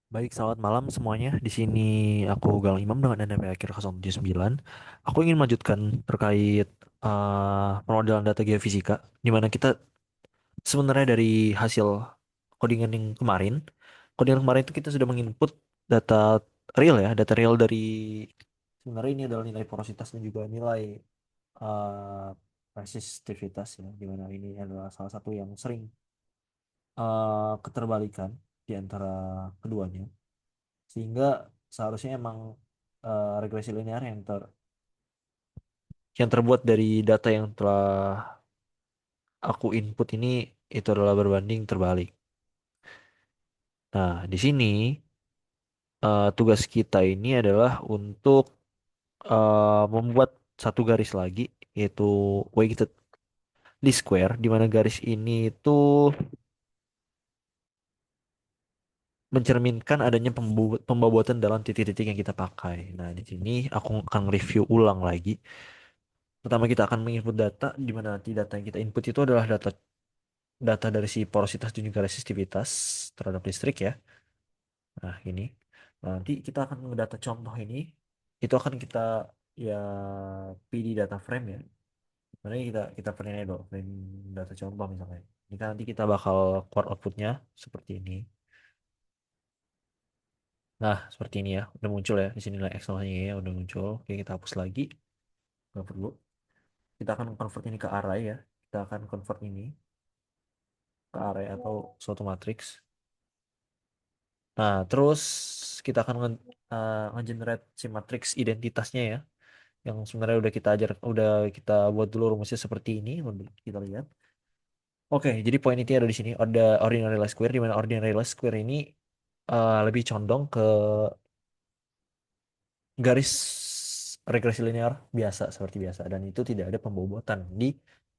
Baik, selamat malam semuanya. Di sini aku Galang Imam dengan NPM Akhir 079. Aku ingin melanjutkan terkait pemodelan data geofisika, di mana kita sebenarnya dari hasil codingan kemarin itu kita sudah menginput data data real dari sebenarnya ini adalah nilai porositas dan juga nilai uh, resistivitas ya, di mana ini adalah salah satu yang sering keterbalikan di antara keduanya. Sehingga seharusnya emang regresi linear yang terbuat dari data yang telah aku input ini itu adalah berbanding terbalik. Nah, di sini tugas kita ini adalah untuk membuat satu garis lagi, yaitu weighted least square, di mana garis ini itu mencerminkan adanya pembobotan dalam titik-titik yang kita pakai. Nah, di sini aku akan review ulang lagi. Pertama kita akan menginput data, di mana nanti data yang kita input itu adalah data data dari si porositas dan juga resistivitas terhadap listrik ya. Nah, ini. Nah, nanti kita akan ngedata contoh ini. Itu akan kita ya PD data frame ya. Mana kita print aja dulu, print data contoh misalnya. Ini kan nanti kita bakal keluar outputnya seperti ini. Nah, seperti ini ya. Udah muncul ya. Di sini nilai X-nya ya udah muncul. Oke, kita hapus lagi. Nggak perlu. Kita akan convert ini ke array ya. Kita akan convert ini ke array atau suatu matriks. Nah, terus kita akan nge-generate si matriks identitasnya ya, yang sebenarnya udah kita buat dulu rumusnya seperti ini, udah kita lihat. Oke, jadi poin intinya ada di sini, ada ordinary least square, di mana ordinary least square ini lebih condong ke garis regresi linear biasa seperti biasa, dan itu tidak ada pembobotan di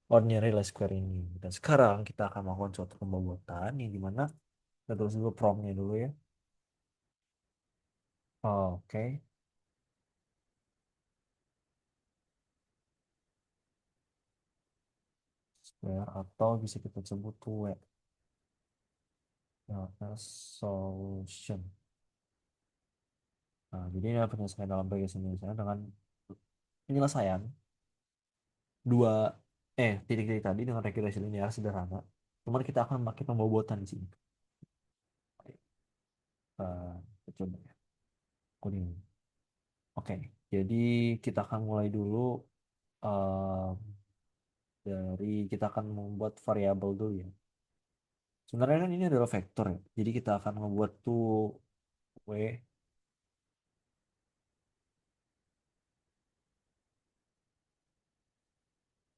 ordinary least square ini. Dan sekarang kita akan melakukan suatu pembobotan yang dimana kita tulis dulu promnya dulu ya. Oke. Square atau bisa kita sebut W ya, solution. Nah, jadi ini adalah penyelesaian dalam bagian penyelesaian dengan penyelesaian dua titik-titik tadi dengan regresi linear sederhana. Cuman kita akan pakai pembobotan di sini. Kita coba ya. Coding. Oke, jadi kita akan mulai dulu eh, dari kita akan membuat variabel dulu ya. Sebenarnya kan ini adalah vektor ya. Jadi kita akan membuat tuh W,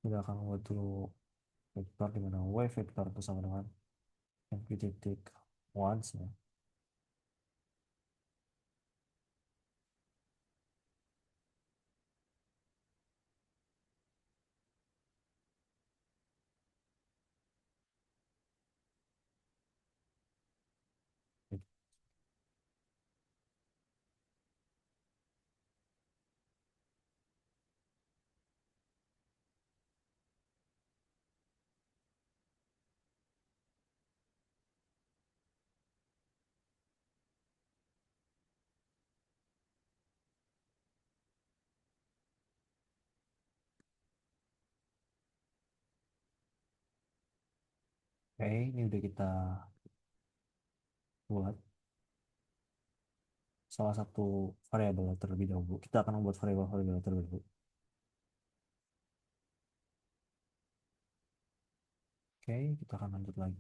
kita akan membuat dulu vektor di mana Y vektor itu sama dengan MP titik once ya. Oke, ini udah kita buat salah satu variabel terlebih dahulu. Kita akan membuat variabel-variabel terlebih dahulu. Oke, kita akan lanjut lagi.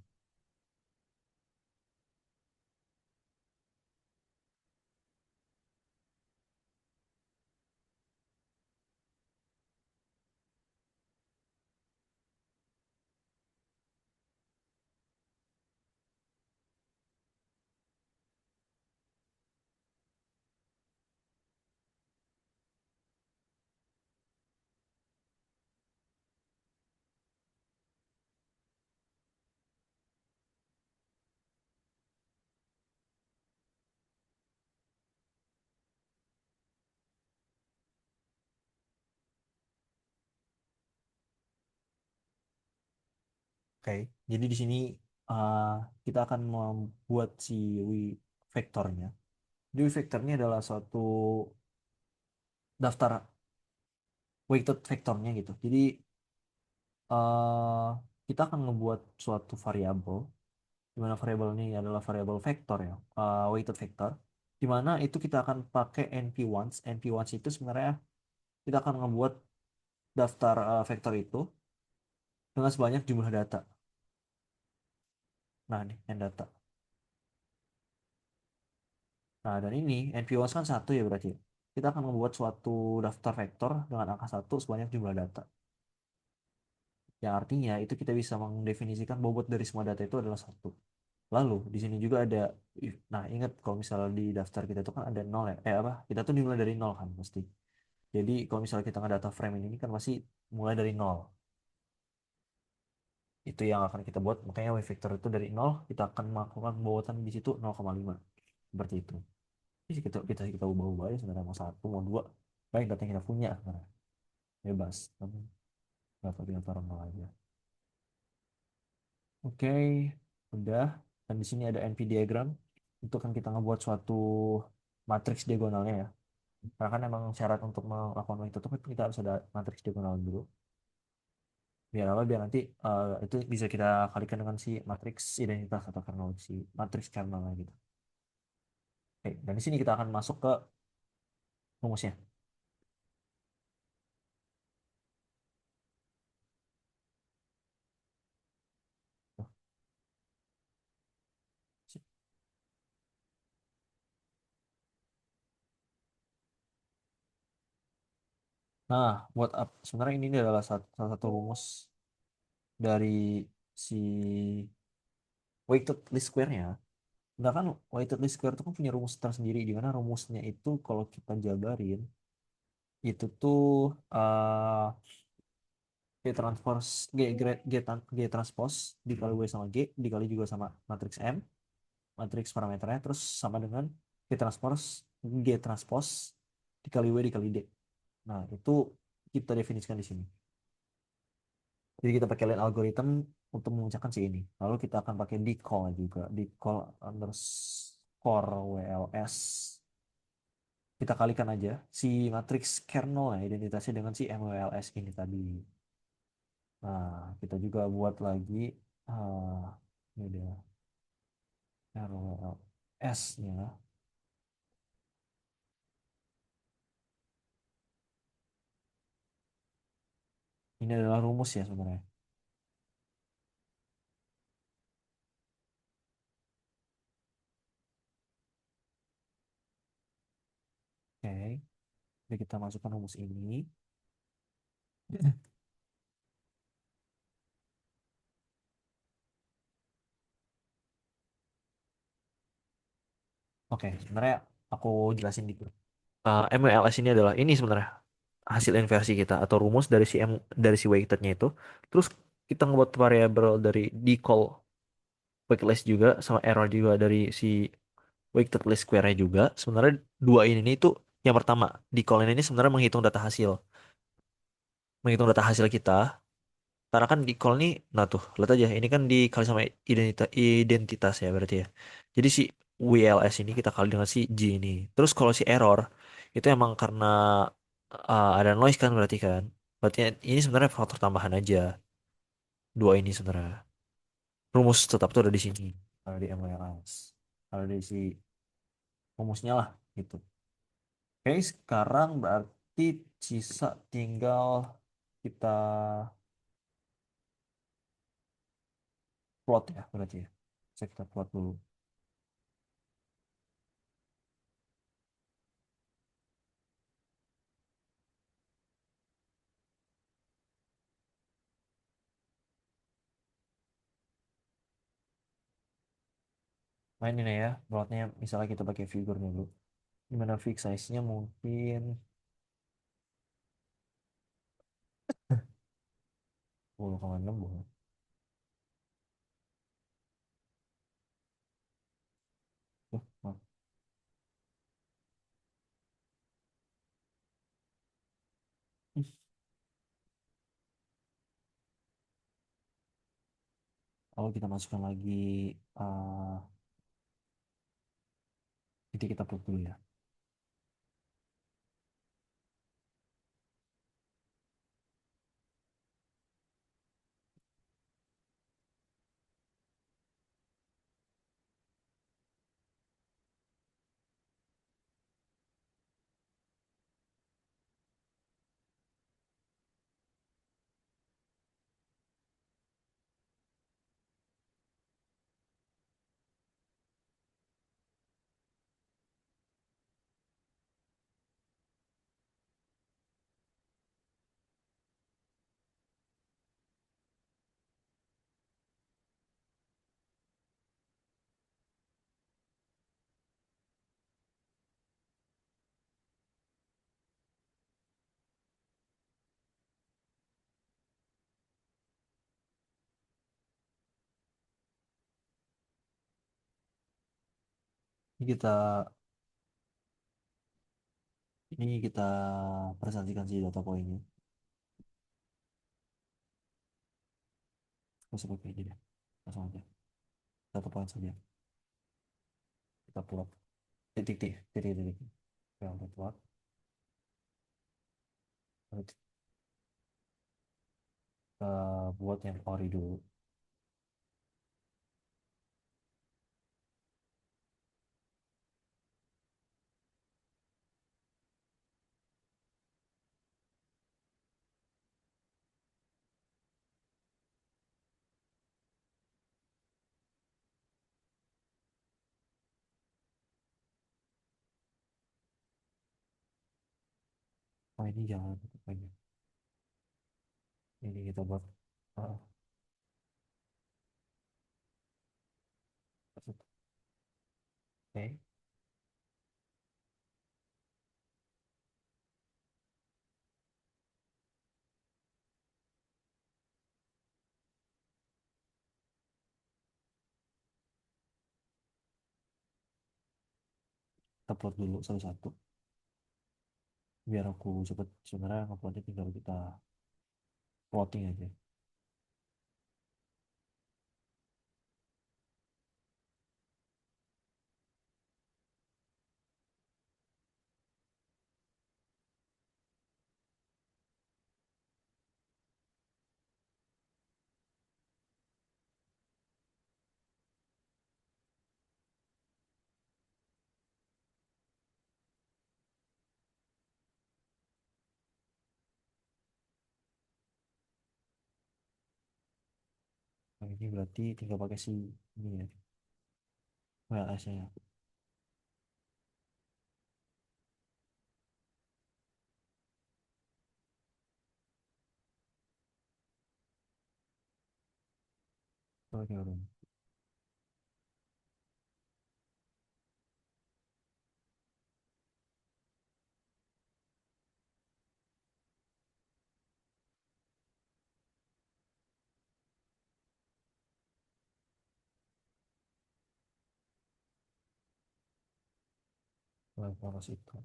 Oke, jadi di sini uh, kita akan membuat si vektornya. Dewey vektor ini adalah suatu daftar weighted vektornya gitu. Jadi eh kita akan ngebuat suatu variabel, di mana variabel ini adalah variabel vektor ya, weighted vektor, di mana itu kita akan pakai np ones. Np ones itu sebenarnya kita akan ngebuat daftar vektor itu dengan sebanyak jumlah data. Nah, nih, yang data. Nah, dan ini np ones kan satu ya berarti. Kita akan membuat suatu daftar vektor dengan angka satu sebanyak jumlah data. Yang artinya itu kita bisa mendefinisikan bobot dari semua data itu adalah satu. Lalu di sini juga ada, nah ingat kalau misalnya di daftar kita itu kan ada nol ya, apa? Kita tuh dimulai dari nol kan pasti. Jadi kalau misalnya kita ngedata frame ini kan masih mulai dari nol. Itu yang akan kita buat. Makanya wave vector itu dari nol kita akan melakukan pembobotan di situ 0,5 seperti itu. Jadi kita ubah-ubah ya sebenarnya mau satu mau dua. Baik data yang kita punya sebenarnya bebas. Tapi data kita taruh nol aja. Oke, udah. Dan di sini ada NP diagram. Itu kan kita ngebuat suatu matriks diagonalnya ya. Karena kan emang syarat untuk melakukan itu tuh kan kita harus ada matriks diagonal dulu. Biar apa? Biar nanti itu bisa kita kalikan dengan si matriks identitas atau kernel si matriks kernelnya gitu. Oke, dan di sini kita akan masuk ke rumusnya. Nah, buat sebenarnya ini adalah salah satu rumus dari si weighted least square-nya. Nah kan weighted least square itu kan punya rumus tersendiri di mana rumusnya itu kalau kita jabarin itu tuh eh G transpose G transpose dikali W sama G dikali juga sama matriks M, matriks parameternya, terus sama dengan G transpose dikali W dikali D. Nah, itu kita definisikan di sini. Jadi kita pakai line algorithm untuk memecahkan si ini. Lalu kita akan pakai decall juga, decall underscore WLS. Kita kalikan aja si matriks kernel ya, identitasnya dengan si MWLS ini tadi. Nah, kita juga buat lagi ini dia RWLS-nya. Ini adalah rumus ya sebenarnya. Oke, jadi kita masukkan rumus ini. Oke, sebenarnya aku jelasin dikit. MWLS ini adalah ini sebenarnya hasil inversi kita atau rumus dari si dari si weightednya itu. Terus kita ngebuat variabel dari decall weighted list juga sama error juga dari si weighted list square-nya juga. Sebenarnya dua ini nih itu yang pertama decall ini sebenarnya menghitung data hasil kita. Karena kan decall nih, nah tuh lihat aja ini kan dikali sama identitas ya berarti ya. Jadi si WLS ini kita kali dengan si G ini. Terus kalau si error itu emang karena ada noise kan berarti kan. Berarti ini sebenarnya faktor tambahan aja. Dua ini sebenarnya. Rumus tetap tuh ada di sini. Ada di MWLS. Ada di si rumusnya lah gitu. Oke, sekarang berarti sisa tinggal kita plot ya berarti ya. Bisa kita plot dulu. Main ini ya, plotnya misalnya kita pakai figurnya dulu. Dimana fix size-nya mungkin 10,6 boleh. Maaf. Lalu kita masukkan lagi uh, Jadi kita plot dulu ya. Ini kita presentasikan si data poinnya. Masuk pakai aja deh. Langsung aja. Data poin saja. Kita plot. Titik. Yang kita plot. Lalu kita buat yang ori dulu. Oh ini jangan data poinnya. Ini kita buat. ah, Oke. Kita plot dulu satu-satu. Biar aku cepet. Sebenarnya nguploadnya tinggal kita plotting aja. Nah, ini berarti tinggal pakai si ini ya. WLS-nya ya. Oke, udah. Mulai poros itu.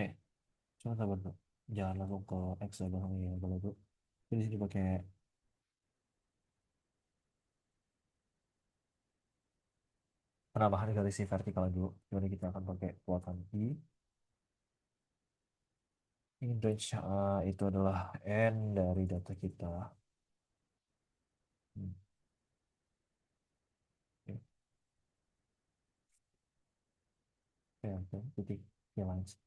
Eh, cuma sabar tuh. Jangan langsung ke Excel doang ya kalau itu. Jadi sini pakai penambahan garis vertikal dulu. Jadi kita akan pakai kuatan I. Ini range itu adalah N dari data kita. Hmm, oke, oke, titik. Oke, langsung.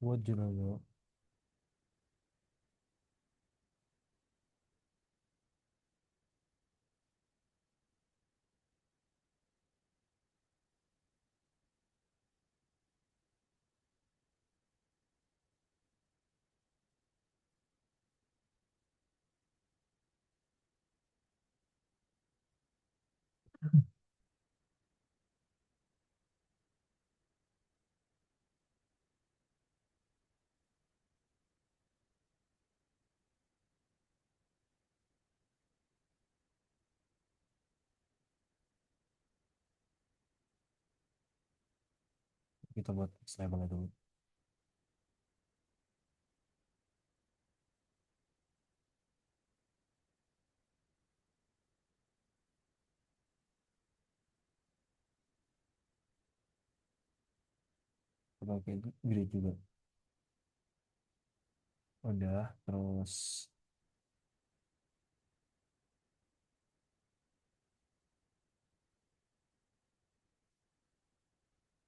Buat jurnal. Kita buat labelnya dulu. Kita pakai grid juga. Udah, terus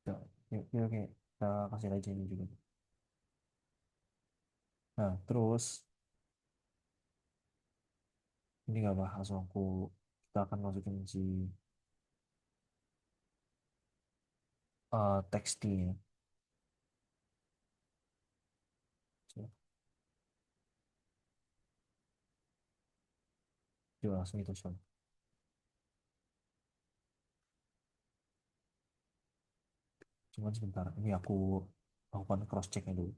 ya, yuk, yuk, oke, kita kasih aja ini juga. Nah, terus ini nggak bahas langsung kita akan masukin si tekstilnya. So, coba langsung itu soal. Cuman sebentar, ini aku lakukan cross checknya dulu.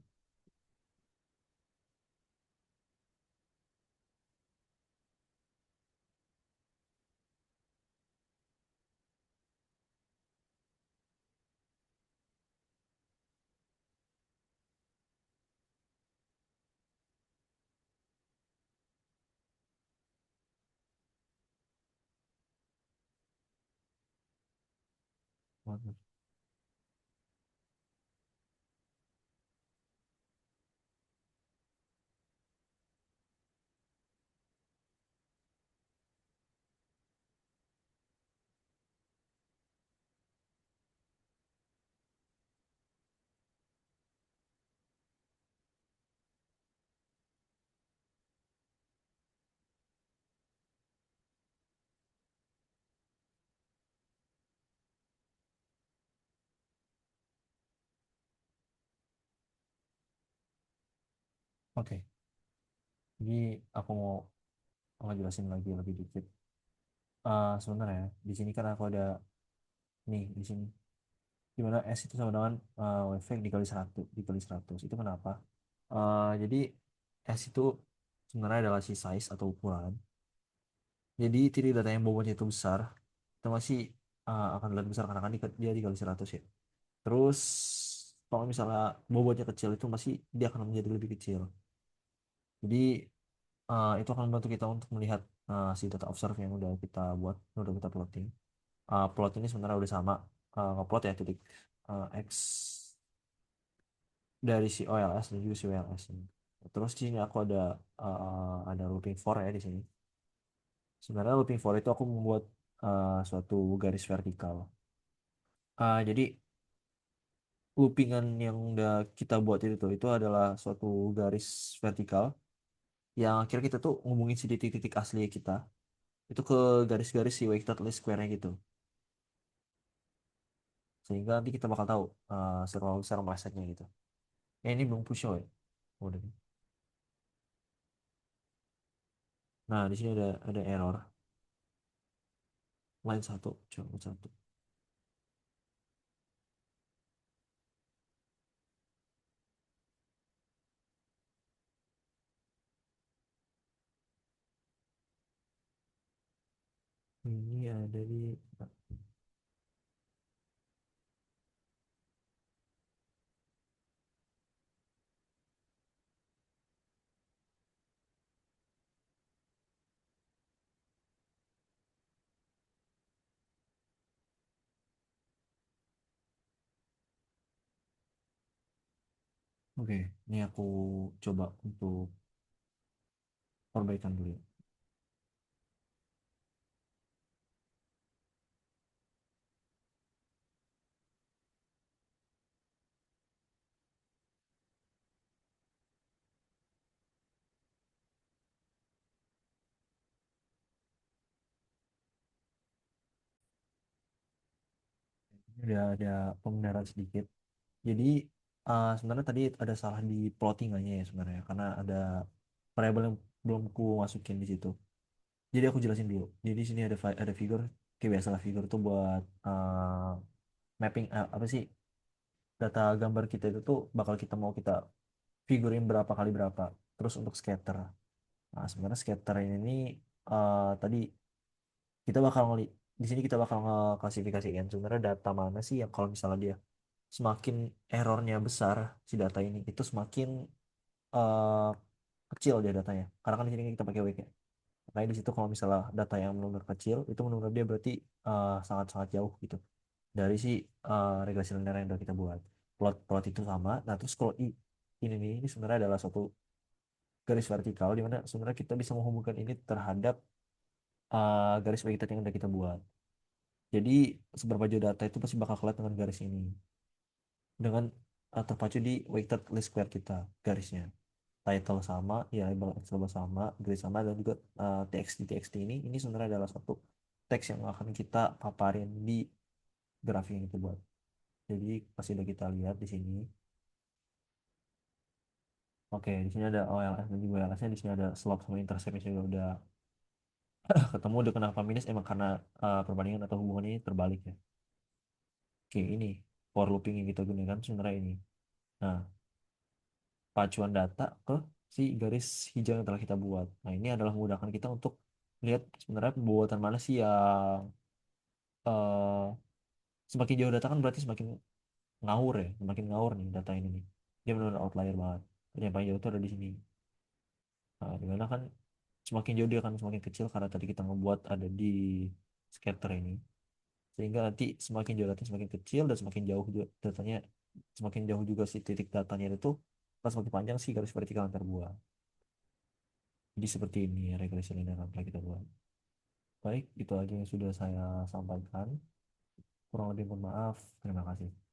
Oke, jadi aku mau jelasin lagi lebih dikit. Sebenarnya di sini kan aku ada nih di sini di mana S itu sama dengan WV dikali 100 dikali 100. Itu kenapa? Jadi S itu sebenarnya adalah si size atau ukuran. Jadi titik data yang bobotnya itu besar, itu masih akan lebih besar karena kan dia dikali 100 ya. Terus kalau misalnya bobotnya kecil itu masih dia akan menjadi lebih kecil. Jadi itu akan membantu kita untuk melihat si data observe yang udah kita buat, udah kita plotting. Plot ini sebenarnya udah sama ngeplot ya titik X dari si OLS dan juga si WLS ini. Terus di sini aku ada looping for ya di sini. Sebenarnya looping for itu aku membuat suatu garis vertikal. Jadi loopingan yang udah kita buat itu adalah suatu garis vertikal yang akhirnya kita tuh ngubungin si titik-titik asli kita itu ke garis-garis si weighted least square-nya gitu. Sehingga nanti kita bakal tahu secara secara melesetnya gitu. Ini belum push show ya. Udah. Nah, di sini ada error line satu, coba satu. Ini ada di Oke, ini aku coba untuk perbaikan dulu. Udah ada pembenaran sedikit. Jadi sebenarnya tadi ada salah di plottingannya ya sebenarnya karena ada variabel yang belum ku masukin di situ. Jadi aku jelasin dulu. Jadi di sini ada figur kayak biasa lah figur tuh buat mapping apa sih data gambar kita itu tuh bakal kita mau kita figurin berapa kali berapa. Terus untuk scatter. Nah, sebenarnya scatter ini tadi kita bakal di sini kita bakal ngeklasifikasikan sebenarnya data mana sih yang kalau misalnya dia semakin errornya besar si data ini itu semakin eh, kecil dia datanya karena kan di sini kita pakai wake ya. Makanya di situ kalau misalnya data yang benar-benar kecil itu menurut dia berarti sangat-sangat jauh gitu dari si regresi linear yang udah kita buat. Plot itu sama. Nah terus kalau ini nih ini sebenarnya adalah suatu garis vertikal di mana sebenarnya kita bisa menghubungkan ini terhadap garis weighted yang udah kita buat. Jadi seberapa jauh data itu pasti bakal kelihatan dengan garis ini dengan terpacu di weighted least square kita garisnya. Title sama, ya label Excel sama, grade sama, dan juga txt ini sebenarnya adalah satu teks yang akan kita paparin di grafik yang kita buat. Jadi pasti udah kita lihat di sini. Oke, di sini ada OLS dan juga OLS-nya. Di sini ada slope sama intercept juga udah ketemu. Udah kenapa minus emang karena perbandingan atau hubungannya ini terbalik ya. Oke, ini for looping yang kita gunakan sebenarnya ini. Nah, pacuan data ke si garis hijau yang telah kita buat. Nah, ini adalah memudahkan kita untuk lihat sebenarnya pembuatan mana sih yang eh, semakin jauh data kan berarti semakin ngawur ya, semakin ngawur nih data ini nih. Dia benar outlier banget. Dan yang paling jauh itu ada di sini. Nah, dimana kan semakin jauh dia akan semakin kecil karena tadi kita ngebuat ada di scatter ini. Sehingga nanti semakin jauh datanya semakin kecil dan semakin jauh datanya semakin jauh juga si titik datanya itu pas semakin panjang sih garis vertikal yang terbuat. Jadi seperti ini ya regresi linear yang telah kita buat. Baik, itu aja yang sudah saya sampaikan. Kurang lebih mohon maaf. Terima kasih.